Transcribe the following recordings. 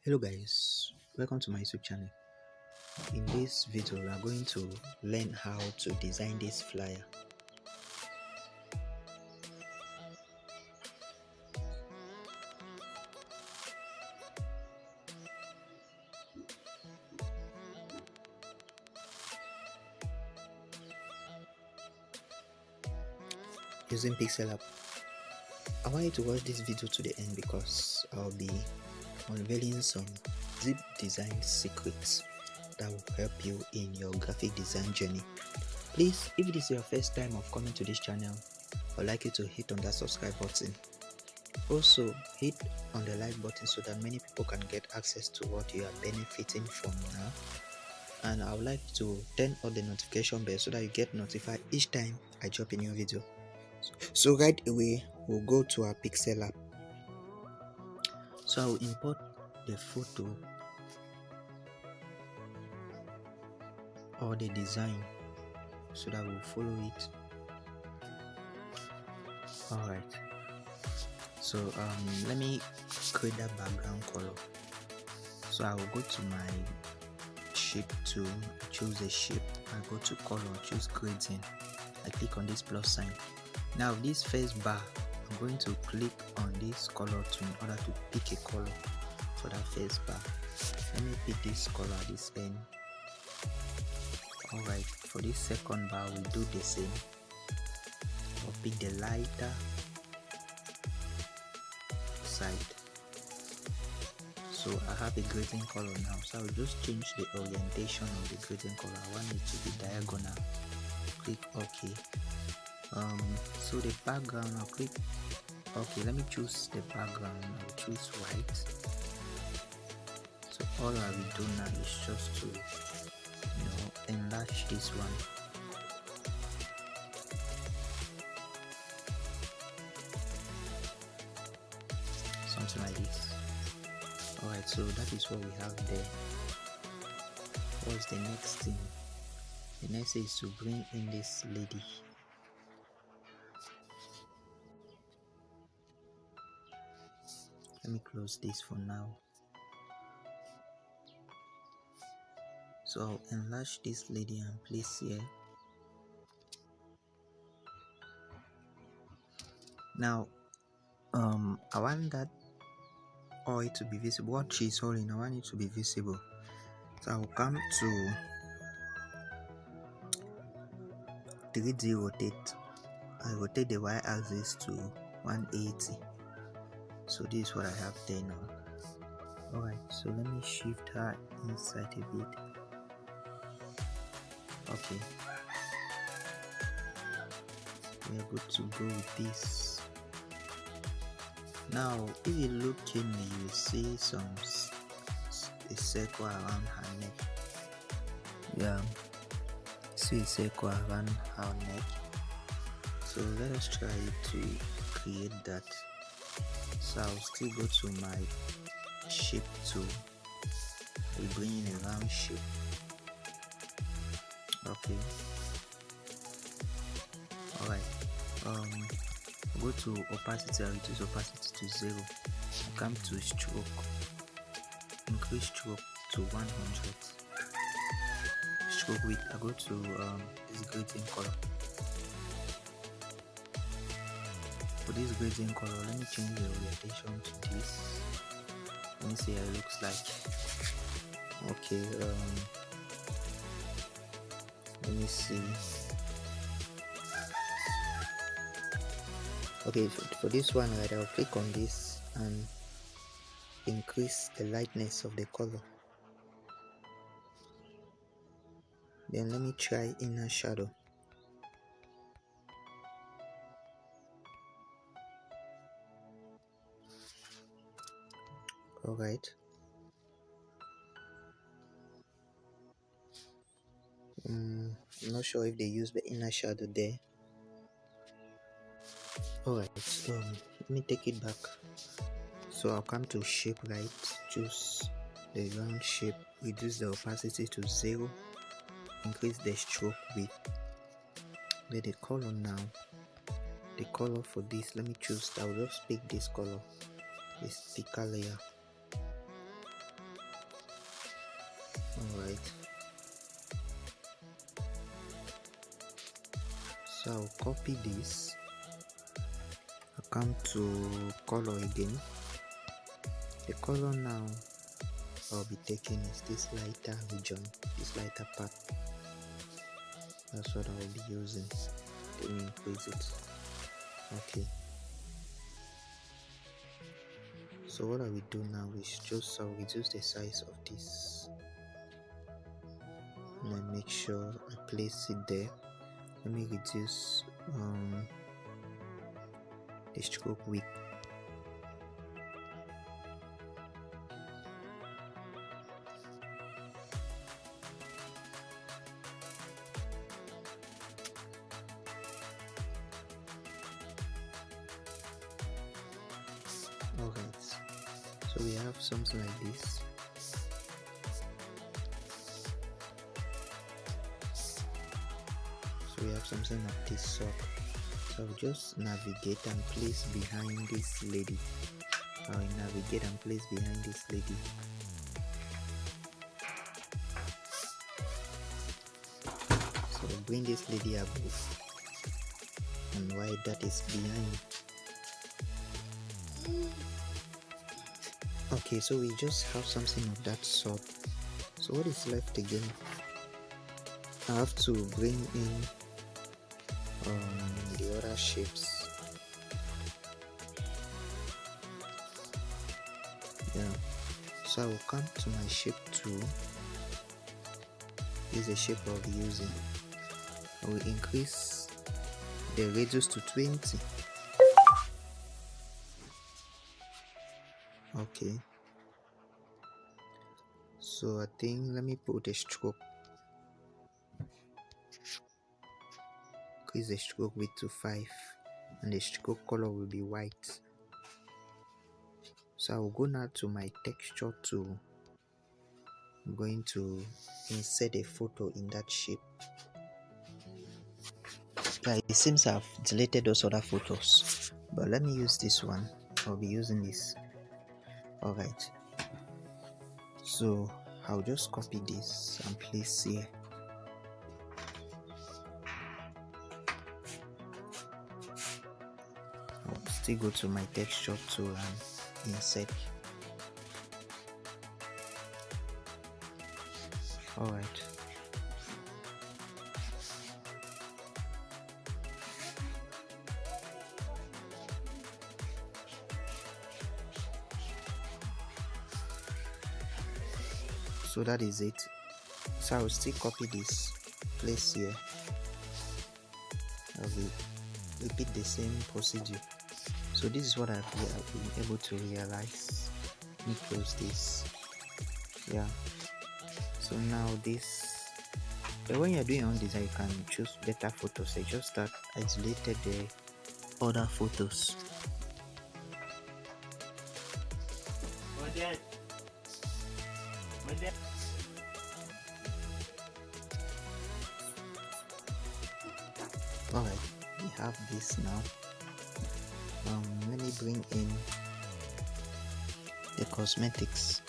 Hello guys, welcome to my YouTube channel. In this video we are going to learn how to design this flyer. Using Pixellab. I want you to watch this video to the end because I'll be unveiling some deep design secrets that will help you in your graphic design journey. Please, if it is your first time of coming to this channel, I'd like you to hit on that subscribe button. Also, hit on the like button so that many people can get access to what you are benefiting from now. And I would like to turn on the notification bell so that you get notified each time I drop a new video. So right away, we'll go to our Pixellab. So I will import the photo or the design so that we'll follow it. Alright. So let me create that background color. So I will go to my shape tool, choose a shape, I go to color, choose gradient, I click on this plus sign. Now this first bar, I'm going to click on this color tool in order to pick a color for that first bar. Let me pick this color at this end. Alright, for this second bar we do the same. I'll pick the lighter side. So I have a gradient color now, so I'll just change the orientation of the gradient color. I want it to be diagonal. Click OK. So the background, I'll click OK. Let me choose the background. I'll choose white. So all I will do now is just to enlarge this one. Something like this. Alright, so that is what we have there. What's the next thing? The next is to bring in this lady. Let me close this for now. So I'll enlarge this lady and place here. Now I want that oil to be visible. What she's holding, I want it to be visible. So I'll come to 3D rotate. I rotate the y-axis to 180. So this is what I have there now. Alright, so let me shift her inside a bit. Okay, we are good to go with this. Now if you look keenly, you will see a circle around her neck. Yeah, see a circle around her neck. So let us try to create that. So I'll still go to my shape tool. We bring in a round shape. Okay. Alright. Go to opacity. I reduce opacity to 0. I come to stroke. Increase stroke to 100. Stroke width. I go to this gradient color. For this gradient color, let me change the orientation to this. Let me see how it looks like. Okay. Let me see. Okay, for this one, right, I'll click on this and increase the lightness of the color. Then let me try inner shadow. Alright. I'm not sure if they use the inner shadow there. Alright, let me take it back. So I'll come to shape, right, choose the round shape, reduce the opacity to 0, increase the stroke width. Let the color now, the color for this, let me choose, I'll just pick this color, this thicker layer. right? So I'll copy this. I'll come to color again. The color now I'll be taking is this lighter region, this lighter part. That's what I'll be using. Let me increase it. Okay. So what I will do now is just I'll reduce the size of this and then make sure I place it there. Let me reduce the stroke width. Alright, so we have something like this. So we have something of this sort. So I'll just navigate and place behind this lady. I'll navigate and place behind this lady. So bring this lady above, and why that is behind. Okay, so we just have something of that sort. So what is left again? I have to bring in the other shapes. Yeah, so I will come to my shape tool. This is the shape I'll be using. I will increase the radius to 20. Okay, so I think let me put a stroke. Increase the stroke width to 5, and the stroke color will be white. So I will go now to my texture tool. I'm going to insert a photo in that shape. Yeah, it seems I've deleted those other photos, but let me use this one. I'll be using this. Alright, so I'll just copy this and place here. I'll still go to my texture tool and insert. Alright, so that is it. So I'll still copy this, place here. I will repeat the same procedure. So this is what I've been able to realize. Let me close this. Yeah, so now this, when you're doing your own design, you can choose better photos. I just start isolated the other photos. Alright, we have this now. Let me bring in the cosmetics.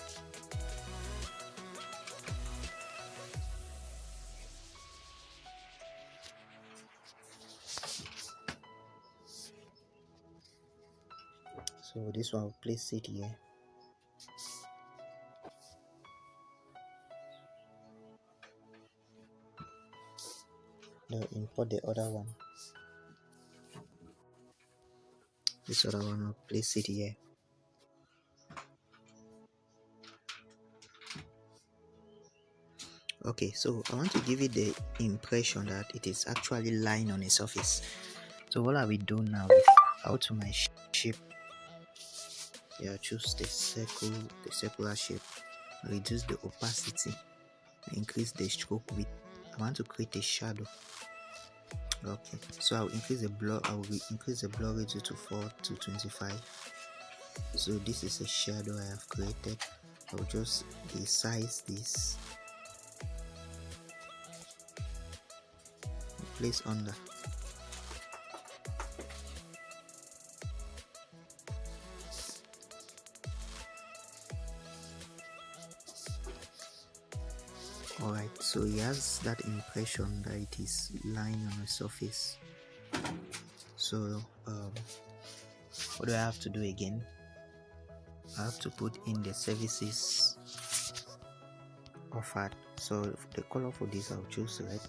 So this one, I'll place it here. Now import the other one. This other one, I'll place it here. Okay, so I want to give it the impression that it is actually lying on a surface. So what I will do now is out to my shape. Yeah, choose the circular shape. Reduce the opacity. Increase the stroke width. I want to create a shadow. Okay, so I'll increase the blur. I will increase the blur rate to 4 to 25. So this is a shadow I have created. I'll just resize this. Place under. Alright, so he has that impression that it is lying on a surface. So what do I have to do again? I have to put in the services offered. So the color for this, I'll choose red.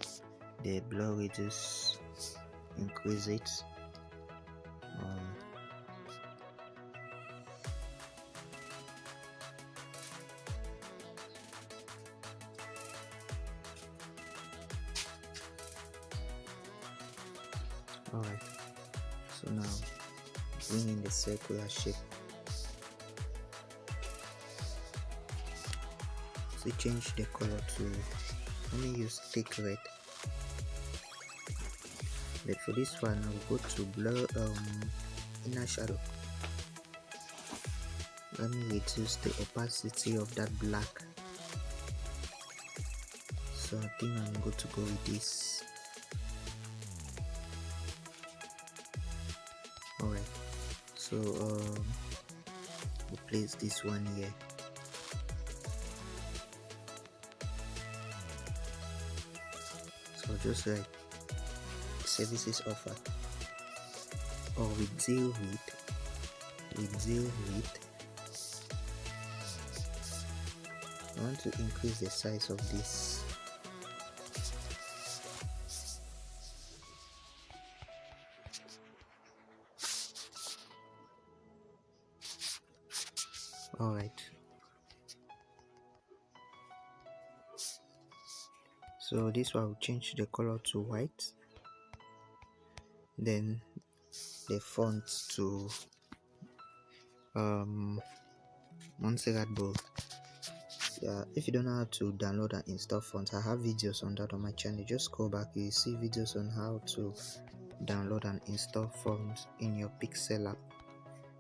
The blur reduce, increase it. Alright, so now bring in the circular shape. So change the color to, let me use thick red. But for this one, I'll go to blur inner shadow. Let me reduce the opacity of that black. So I think I'm going to go with this. Alright, so we'll place this one here. So just like services offered, or we deal with. I want to increase the size of this. Alright, so this one will change the color to white, then the font to Montserrat bold. Yeah, if you don't know how to download and install fonts, I have videos on that on my channel. Just go back, you see videos on how to download and install fonts in your Pixellab.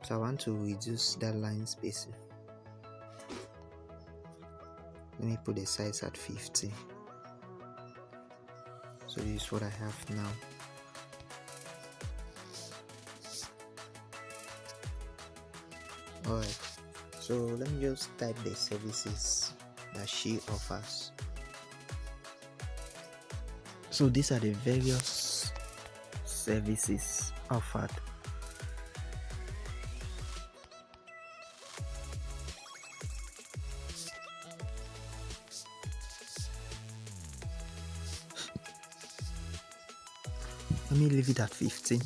So I want to reduce that line spacing. Let me put the size at 50. So this is what I have now. Alright, so let me just type the services that she offers. So these are the various services offered. Let me leave it at 15.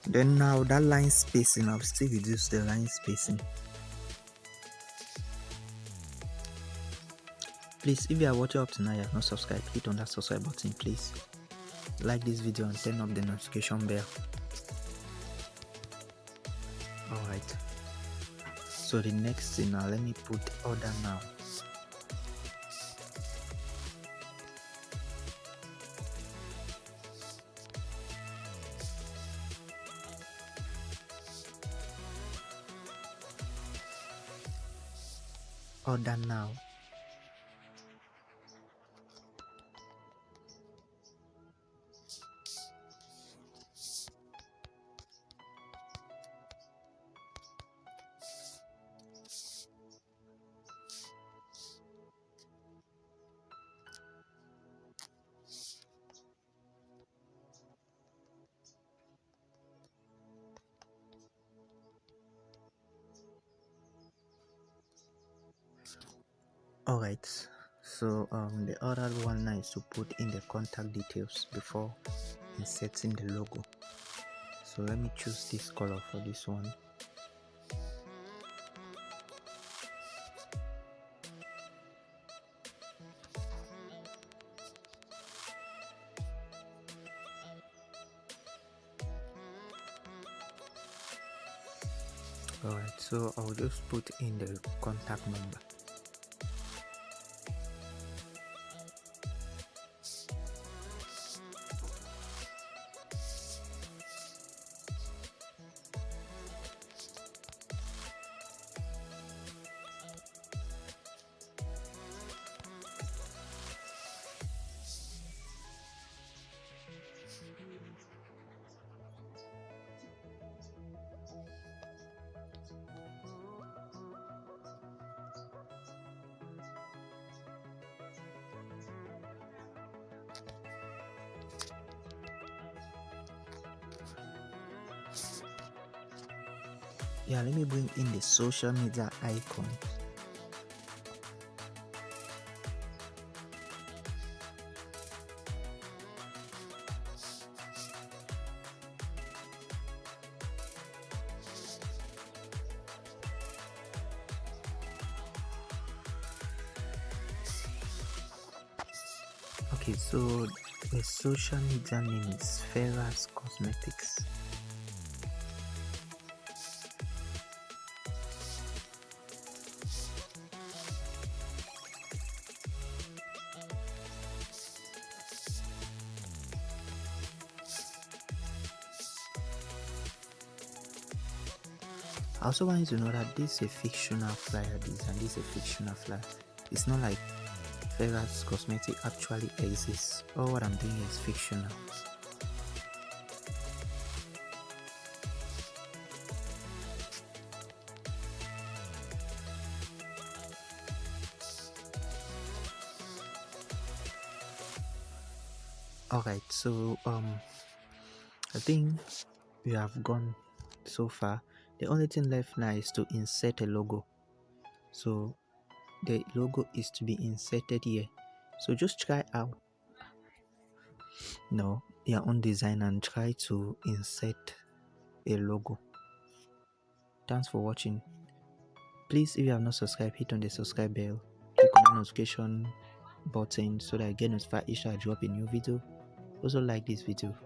Then now that line spacing, I'll still reduce the line spacing. Please, if you are watching up to now, you have not subscribed, hit on that subscribe button, please. Like this video and turn up the notification bell. Alright, so the next thing now, let me put order now. Order now. Alright, so the other one now is to put in the contact details before inserting the logo. So let me choose this color for this one. Alright, so I'll just put in the contact number. Yeah, let me bring in the social media icon. Okay, so the social media name is Ferras Cosmetics. I also want you to know that this is a fictional flyer design. This is a fictional flyer. It's not like Ferras Cosmetic actually exists. All what I'm doing is fictional. Alright, so I think we have gone so far. The only thing left now is to insert a logo. So the logo is to be inserted here. So just try out your own design and try to insert a logo. Thanks for watching. Please, if you have not subscribed, hit on the subscribe bell, click on the notification button so that I get notified each time I drop a new video. Also like this video.